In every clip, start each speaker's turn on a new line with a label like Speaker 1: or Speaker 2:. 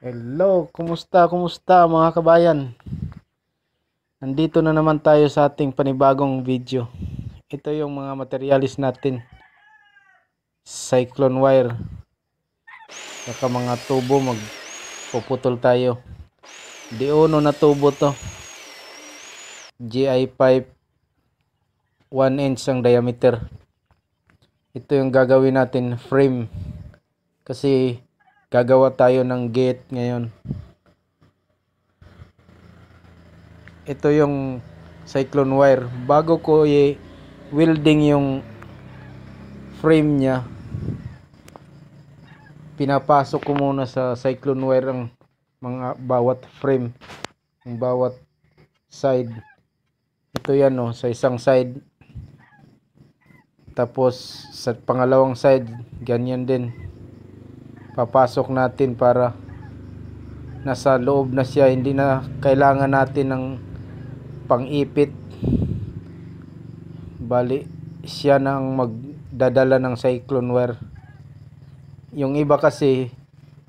Speaker 1: Hello, kumusta mga kabayan? Nandito na naman tayo sa ating panibagong video. Ito yung mga materialis natin. Cyclone wire. Saka mga tubo, magpuputol tayo. Di-uno na tubo to. GI pipe 1 inch ang diameter. Ito yung gagawin natin frame. Kasi gagawa tayo ng gate ngayon. Ito yung cyclone wire. Bago ko i-welding yung frame nya, pinapasok ko muna sa cyclone wire ang mga bawat frame, ang bawat side. Ito yan sa isang side. Tapos sa pangalawang side, ganyan din. Papasok natin para nasa loob na siya, hindi na kailangan natin ng pang-ipit. Bali siya na ang magdadala ng cyclone wire. Yung iba kasi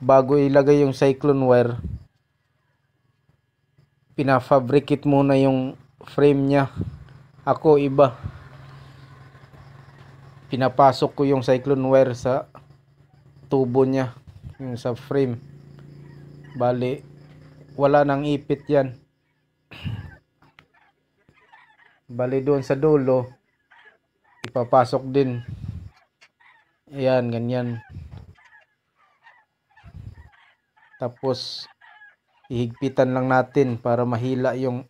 Speaker 1: bago ilagay yung cyclone wire, pinafabricate muna yung frame nya. Ako iba, pinapasok ko yung cyclone wire sa tubo nya, yung sa frame. Bali wala nang ipit yan. Bali doon sa dulo ipapasok din. Ayan, ganyan. Tapos ihigpitan lang natin para mahila yung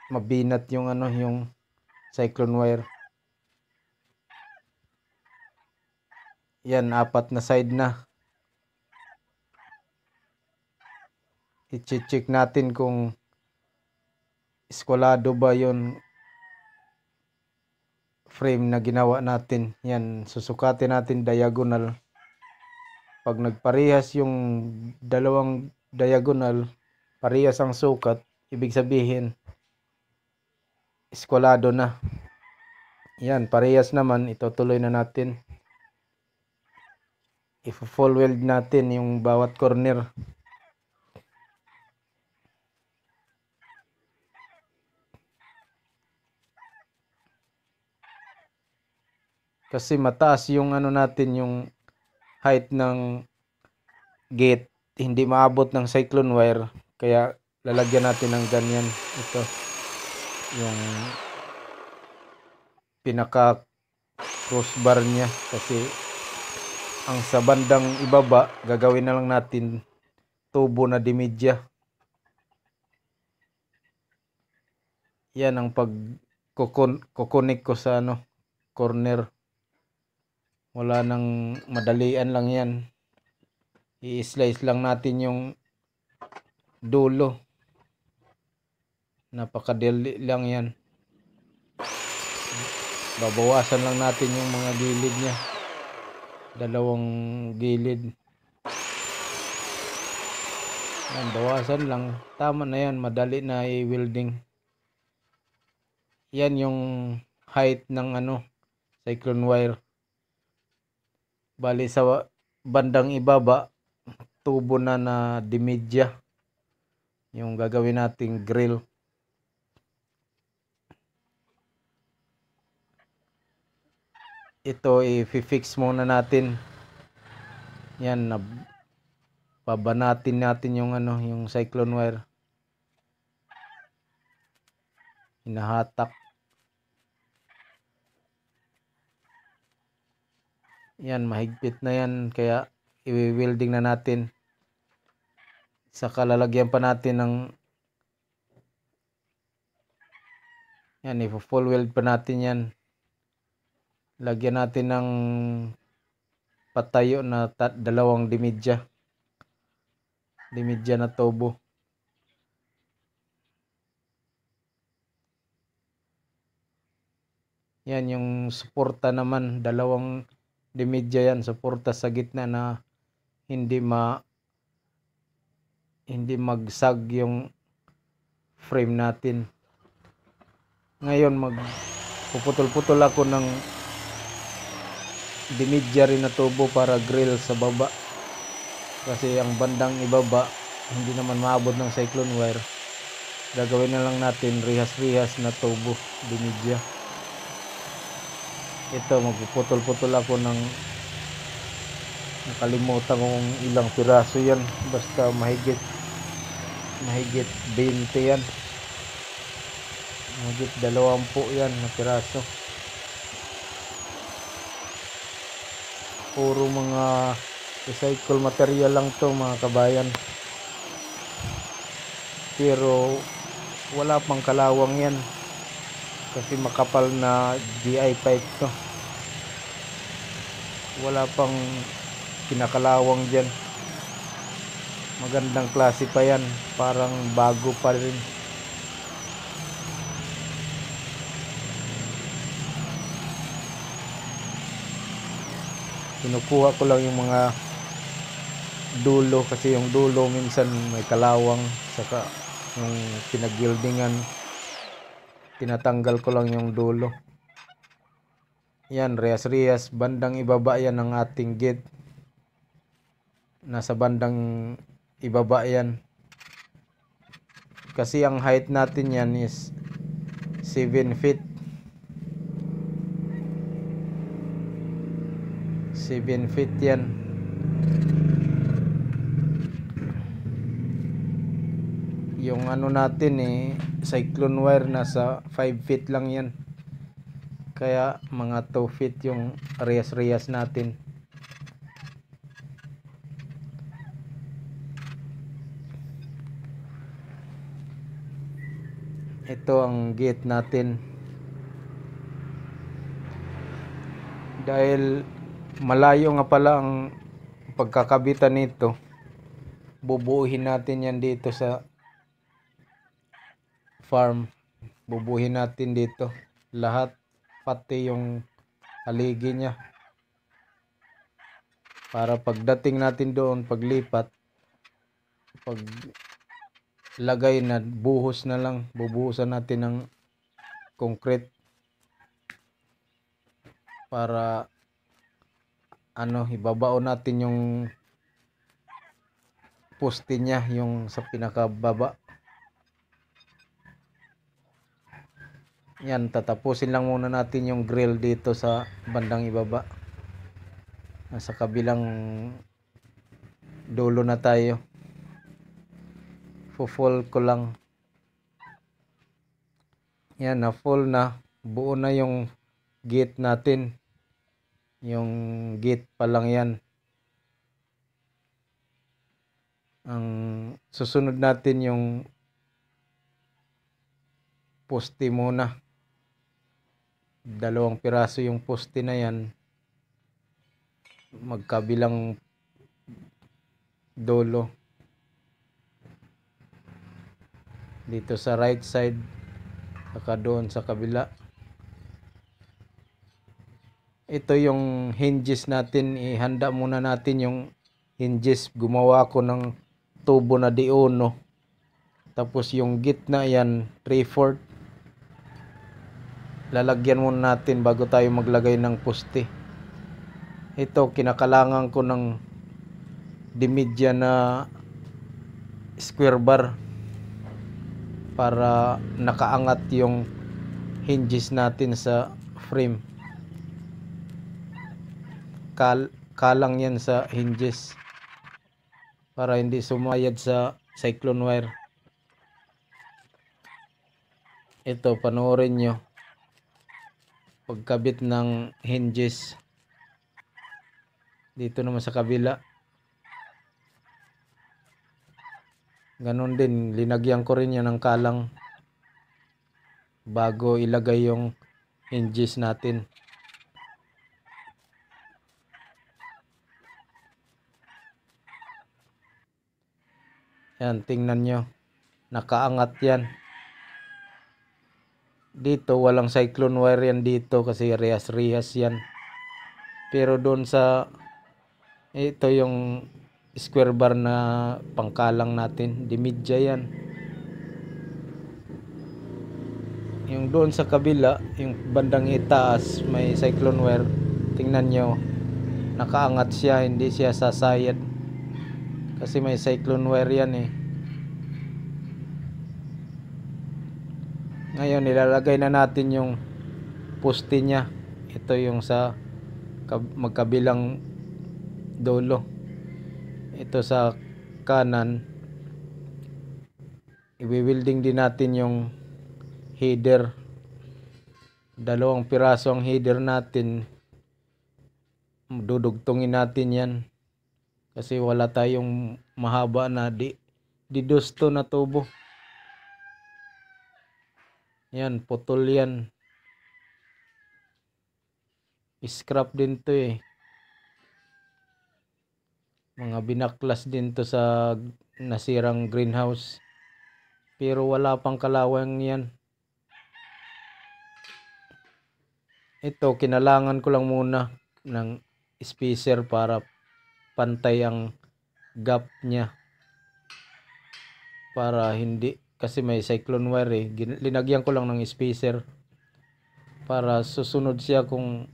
Speaker 1: mabinat yung yung cyclone wire. Yan, 4 na side na. I-check natin kung eskwalado ba yung frame na ginawa natin. Yan, susukatin natin diagonal. Pag nagparehas yung dalawang diagonal, parehas ang sukat, ibig sabihin eskwalado na. Yan, parehas naman, itutuloy na natin. I-full weld natin yung bawat corner. Kasi mataas yung natin, yung height ng gate, hindi maabot ng cyclone wire, kaya lalagyan natin ng ganyan. Ito yung pinaka crossbar nya, kasi ang sa bandang ibaba gagawin na lang natin tubo na dimidya. Yan ang kukunik ko sa corner. Wala nang madalian lang yan. I-slice lang natin yung dulo. Napakadali lang yan. Babawasan lang natin yung mga gilid niya. Dalawang gilid. Yan, bawasan lang. Tama na yan. Madali na i-welding. Yan yung height ng cyclone wire. Bali sa bandang ibaba, tubo na dimidya yung gagawin nating grill. Ito i-fix muna natin. Yan, babanatin natin yung yung cyclone wire. Hinahatak. Yan, mahigpit na yan, kaya i-welding na natin. Saka lalagyan pa natin ng yan, i-full weld pa natin yan. Lagyan natin ng patayo na dalawang dimidya na tubo. Yan yung suporta naman, dalawang dimidya yan, suporta sa gitna na hindi magsag yung frame natin. Ngayon puputol-putol ako ng dimidya rin na tubo para grill sa baba. Kasi ang bandang ibaba hindi naman maabot ng cyclone wire. Gagawin na lang natin rihas-rihas na tubo, dimidya. Ito, magpuputol-putol ako ng, nakalimutan kong ilang piraso yan, basta mahigit 20 yan, mahigit 20 yan na piraso. Puro mga recycle material lang to mga kabayan, pero wala pang kalawang yan kasi makapal na GI pipe to, wala pang kinakalawang dyan. Magandang klase pa yan, parang bago pa rin. Kinukuha ko lang yung mga dulo kasi yung dulo minsan may kalawang, saka yung pinag-gildingan tinatanggal ko lang yung dulo. Yan, rehas-rehas, bandang ibaba yan ng ating gate, nasa bandang ibaba yan kasi ang height natin yan is 7 feet. 7 feet yan. Yung ano natin cyclone wire nasa 5 feet lang yan, kaya mga 2 feet yung rehas-rehas natin. Ito ang gate natin. Dahil malayo nga pala ang pagkakabitan nito, bubuuhin natin yan dito sa farm. Bubuuhin natin dito lahat, pati yung haligi niya, para pagdating natin doon, paglipat, pag lagay na, buhos na lang, bubuhusan natin ng concrete para ibabao natin yung poste niya, yung sa pinakababa. Yan, tatapusin lang muna natin yung grill dito sa bandang ibaba. Nasa kabilang dulo na tayo. Full ko lang. Yan, na full na. Buo na yung gate natin. Yung gate pa lang yan. Ang susunod natin yung poste muna. 2 piraso yung poste na yan, magkabilang dulo, dito sa right side, saka doon sa kabila. Ito yung hinges natin, ihanda muna natin yung hinges. Gumawa ako ng tubo na D1, tapos yung gitna yan 3/4. Lalagyan muna natin bago tayo maglagay ng poste. Ito, kinakalangan ko ng dimidya na square bar para nakaangat yung hinges natin sa frame. Kalang yan sa hinges para hindi sumayad sa cyclone wire. Ito, panoorin nyo pagkabit ng hinges. Dito naman sa kabila, ganun din, linagyan ko rin yan ng kalang bago ilagay yung hinges natin. Yan, tingnan nyo. Nakaangat yan. Dito, walang cyclone wire yan dito kasi rehas-rehas yan. Pero doon sa, ito yung square bar na pangkalang natin. Dimidya yan. Yung doon sa kabila, yung bandang itaas, may cyclone wire. Tingnan nyo. Nakaangat siya, hindi siya sasayad. Kasi may cyclone wire yan eh. Ngayon, nilalagay na natin yung poste niya. Ito yung sa magkabilang dulo. Ito sa kanan. I-welding din natin yung header. 2 piraso ang header natin. Dudugtungin natin yan. Kasi wala tayong mahaba na didusto na tubo. Yan, putol yan. Scrap din to eh. Mga binaklas din to sa nasirang greenhouse. Pero wala pang kalawang yan. Ito, kinalangan ko lang muna ng spacer para pantay ang gap niya. Para hindi, kasi may cyclone wire eh. Linagyan ko lang ng spacer para susunod siya kung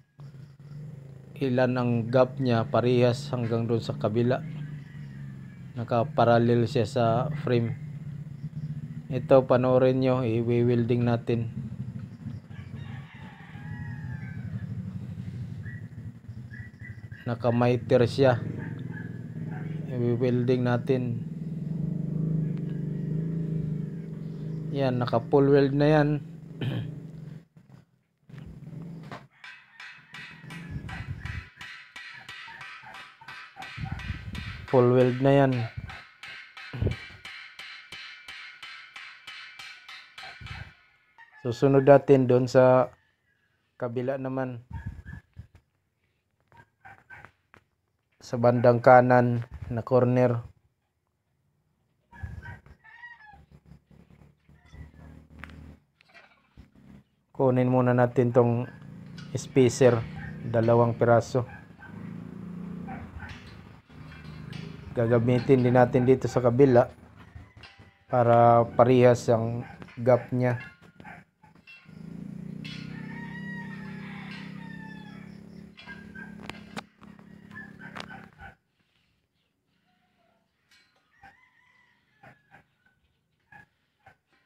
Speaker 1: ilan ang gap niya, parehas hanggang doon sa kabila. Nakaparallel siya sa frame. Ito, panoorin nyo, i-welding natin. Naka-miter siya. I-welding natin. Yan, naka full weld na yan. Full weld na yan. Susunod natin doon sa kabila naman. Sa bandang kanan na corner. Kunin muna natin tong spacer, 2 piraso. Gagamitin din natin dito sa kabila para parehas ang gap niya.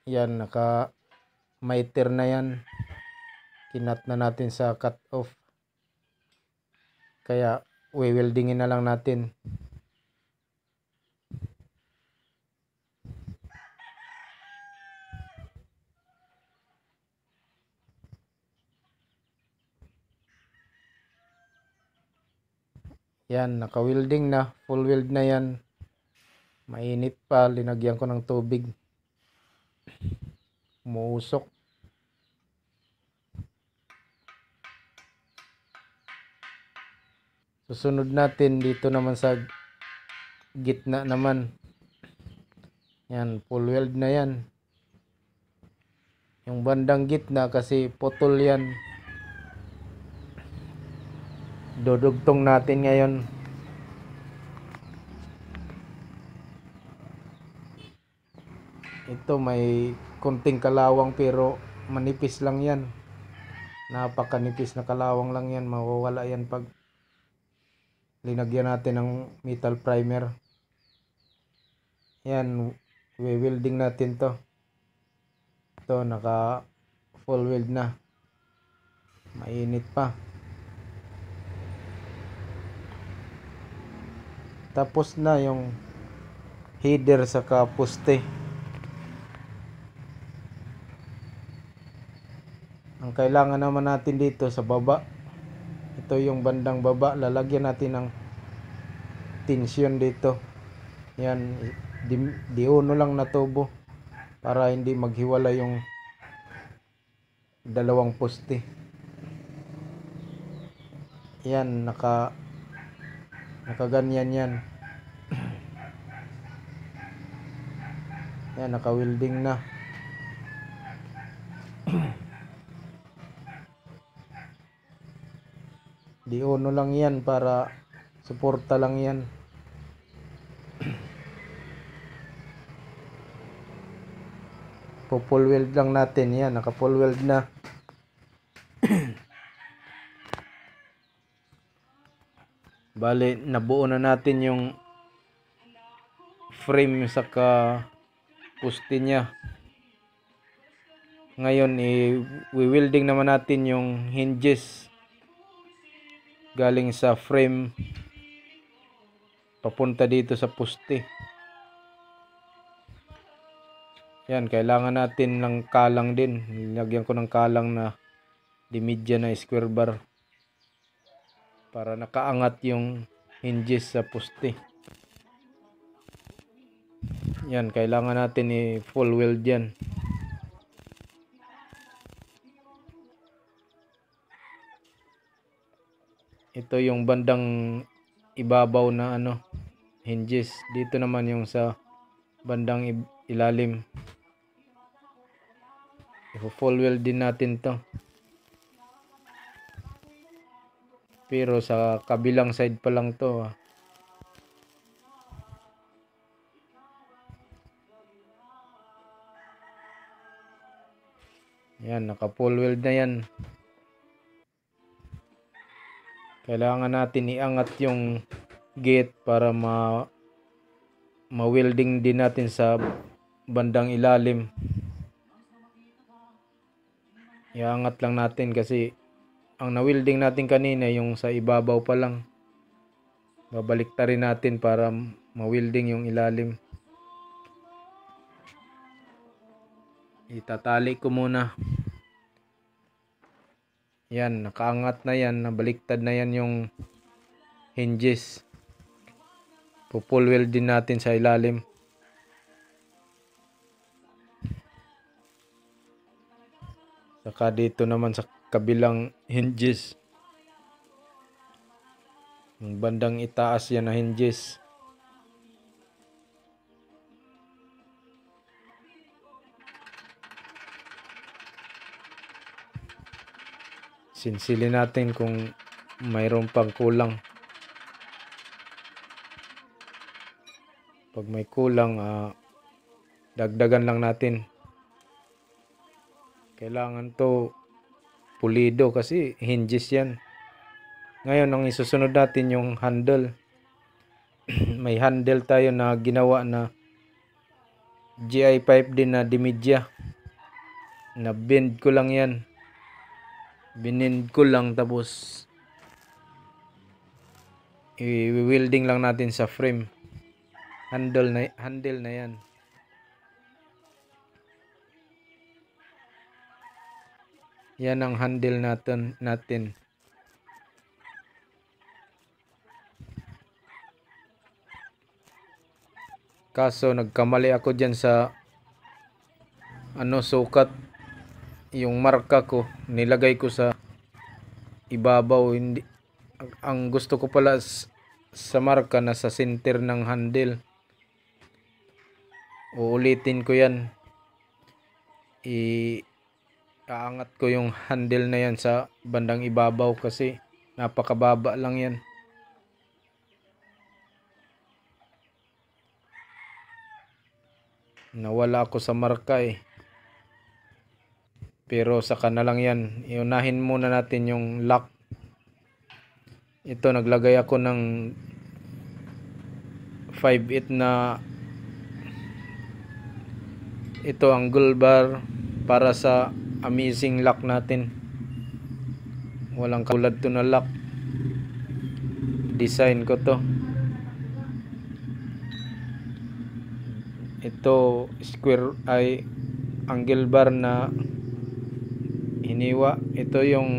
Speaker 1: Yan, naka-miter na yan. Kinat na natin sa cut off. Kaya, weldingin na lang natin. Yan, naka-welding na. Full weld na yan. Mainit pa. Linagyan ko ng tubig. Umuusok. Susunod natin dito naman sa gitna naman. Yan, full weld na yan. Yung bandang gitna kasi putol yan. Dudugtong natin ngayon. Ito may konting kalawang pero manipis lang yan. Napakanipis na kalawang lang yan. Mawawala yan pag linagyan natin ng metal primer. Yan, welding natin to. Ito, naka full weld na. Mainit pa. Tapos na yung header sa poste. Ang kailangan naman natin dito sa baba, ito yung bandang baba, lalagyan natin ng tension dito. Yan, di uno lang na tubo para hindi maghiwala yung 2 poste. Yan, nakaganyan yan. Yan, naka-welding na. Di uno lang yan para suporta lang yan. Full weld lang natin yan, naka full weld na. Bale, nabuo na natin yung frame saka poste niya. Ngayon, i-welding naman natin yung hinges galing sa frame papunta dito sa poste. Yan, kailangan natin ng kalang din. Nilagyan ko ng kalang na dimidya na square bar para nakaangat yung hinges sa poste. Yan, kailangan natin i-full weld yan. Ito yung bandang ibabaw na hinges. Dito naman yung sa bandang ilalim. I-full weld din natin to. Pero sa kabilang side pa lang to. Yan, naka full weld na yan. Kailangan natin iangat yung gate para ma-welding din natin sa bandang ilalim. Iangat lang natin kasi ang na-welding natin kanina yung sa ibabaw pa lang. Babaliktarin natin para ma-welding yung ilalim. Itatali ko muna. Yan, nakaangat na yan, nabaliktad na yan yung hinges. Full weld din natin sa ilalim. Saka dito naman sa kabilang hinges. Yung bandang itaas yan na hinges. Sinsilin natin kung mayroon pang kulang. Pag may kulang, dagdagan lang natin. Kailangan to pulido kasi hinges yan. Ngayon, ang isusunod natin yung handle. May handle tayo na ginawa na GI pipe din na dimidya. Na bend ko lang yan. Binind ko lang tapos i-welding lang natin sa frame. Handle na yan. Yan ang handle natin. Kaso nagkamali ako dyan sa sukat. Yung marka ko nilagay ko sa ibabaw. Hindi, ang gusto ko pala sa marka na sa center ng handle. Uulitin ko yan. Aangat ko yung handle na yan sa bandang ibabaw kasi napakababa lang yan. Nawala ako sa marka pero saka na lang yan. Iunahin muna natin yung lock. Ito, naglagay ako ng 5/8 na ito angle bar para sa amazing lock natin. Walang katulad to na lock. Design ko to. Ito square angle bar na hiniwa. Ito yung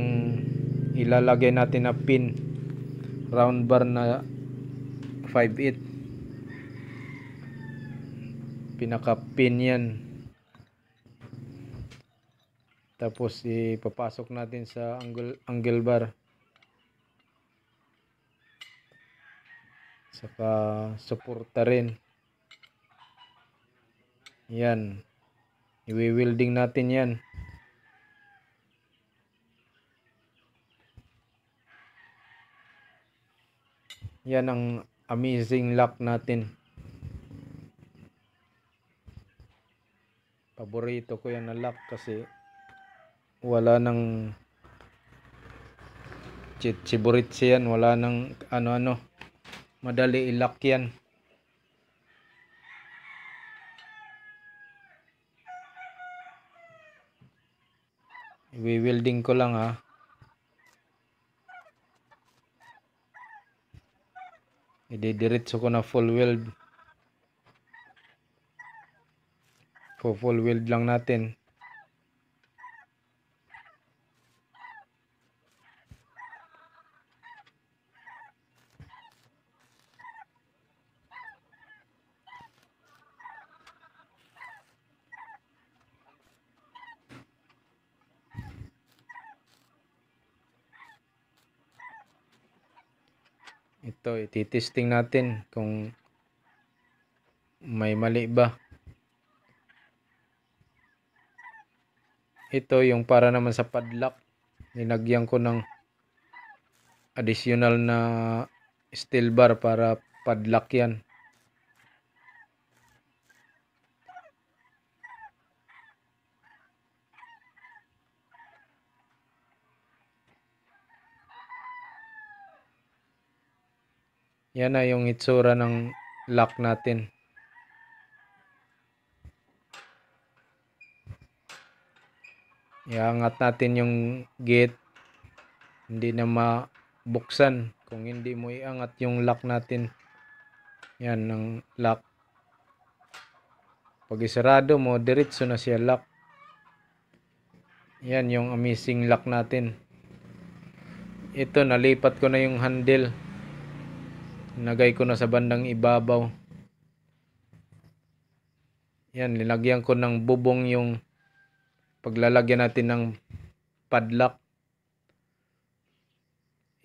Speaker 1: ilalagay natin na pin. Round bar na 5/8. Pinaka pin yan. Tapos ipapasok natin sa angle bar. Saka suporta rin. Yan. I-welding natin yan. Yan ang amazing lock natin. Paborito ko yan na lock kasi wala nang chiburitsi yan. Wala nang ano-ano. Madali i-lock yan. I-welding ko lang ha. Ididiretso ko na full weld. Full weld lang natin. Ito, ititesting natin kung may mali ba. Ito yung para naman sa padlock. Linagyan ko ng additional na steel bar para padlock yan. Yan na yung itsura ng lock natin. Iangat natin yung gate. Hindi na mabuksan kung hindi mo iangat yung lock natin. Yan ng lock. Pag isarado mo, diretso na siya lock. Yan yung amazing lock natin. Ito, nalipat ko na yung handle. Nagay ko na sa bandang ibabaw. Yan, linagyan ko ng bubong yung paglalagyan natin ng padlock.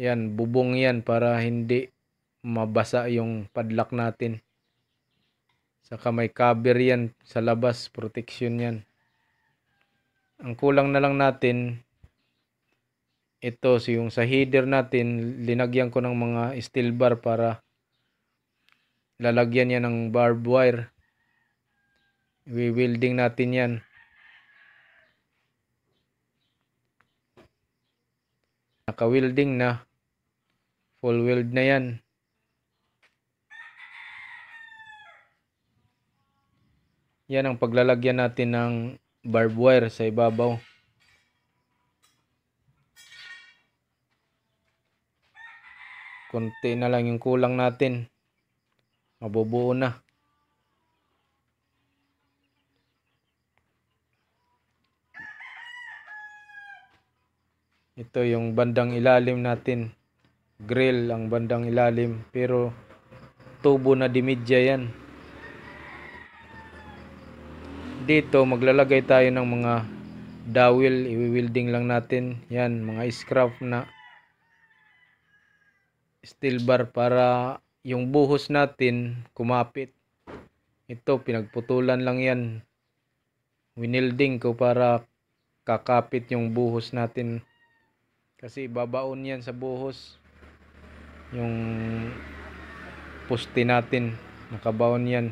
Speaker 1: Yan, bubong yan para hindi mabasa yung padlock natin. Saka may cover yan sa labas, protection yan. Ang kulang na lang natin, ito yung sa header natin, linagyan ko ng mga steel bar para lalagyan yan ng barbed wire. I-welding natin yan. Naka-welding na. Full weld na yan. Yan ang paglalagyan natin ng barbed wire sa ibabaw. Konti na lang yung kulang natin. Mabubuo na. Ito yung bandang ilalim natin. Grill ang bandang ilalim. Pero tubo na dimidya yan. Dito maglalagay tayo ng mga dowel. I-welding lang natin. Yan, mga scrap na steel bar para yung buhos natin kumapit. Ito, pinagputulan lang yan. Winelding ko para kakapit yung buhos natin. Kasi babaon yan sa buhos. Yung poste natin, nakabaon yan.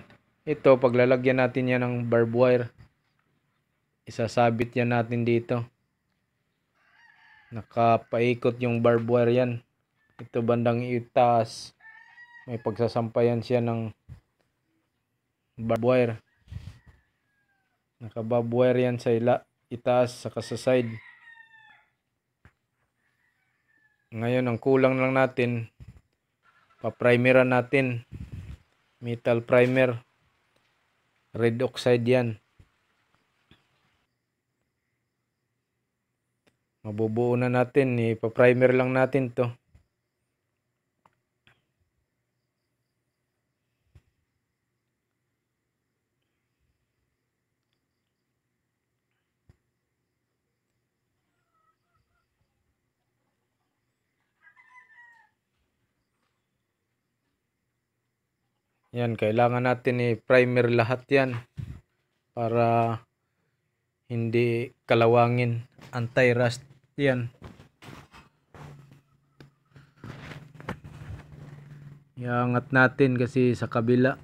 Speaker 1: Ito, paglalagyan natin yan ng barbed wire. Isasabit yan natin dito. Nakapaikot yung barbed wire yan. Ito bandang itaas. May pagsasampayan siya ng barbed wire. Naka-barbed wire yan sa itaas saka sa side. Ngayon ang kulang lang natin, pa-primeran natin. Metal primer. Red oxide yan. Mabubuo na natin. Pa-primer lang natin to. Yan, kailangan natin i-primer lahat yan. para hindi kalawangin. Anti-rust yan. Iangat natin kasi sa kabilang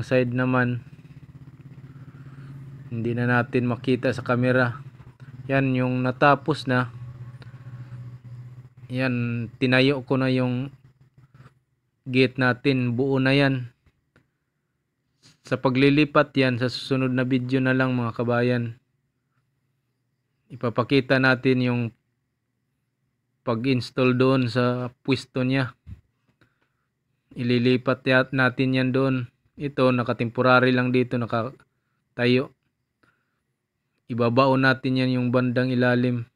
Speaker 1: side naman hindi na natin makita sa camera. Yan yung natapos na. Yan, tinayo ko na yung gate natin, buo na yan. Sa paglilipat yan, sa susunod na video na lang mga kabayan, ipapakita natin yung pag-install doon sa pwesto niya. Ililipat natin yan doon. Ito nakatemporary lang dito, nakatayo. Ibabaon natin yan yung bandang ilalim.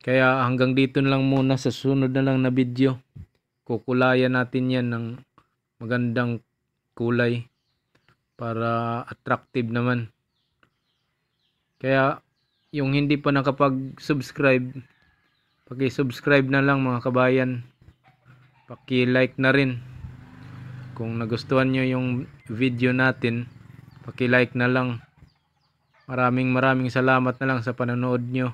Speaker 1: Kaya hanggang dito na lang muna. Sa susunod na lang na video, kukulayan natin yan ng magandang kulay para attractive naman. Kaya yung hindi pa nakapag-subscribe, paki-subscribe na lang mga kabayan. Paki-like na rin. Kung nagustuhan nyo yung video natin, paki-like na lang. Maraming salamat na lang sa panonood nyo.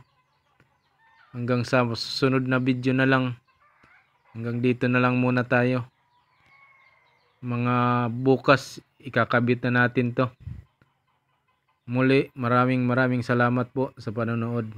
Speaker 1: Hanggang sa susunod na video na lang. Hanggang dito na lang muna tayo. Mga bukas ikakabit na natin to. Muli, maraming salamat po sa panonood.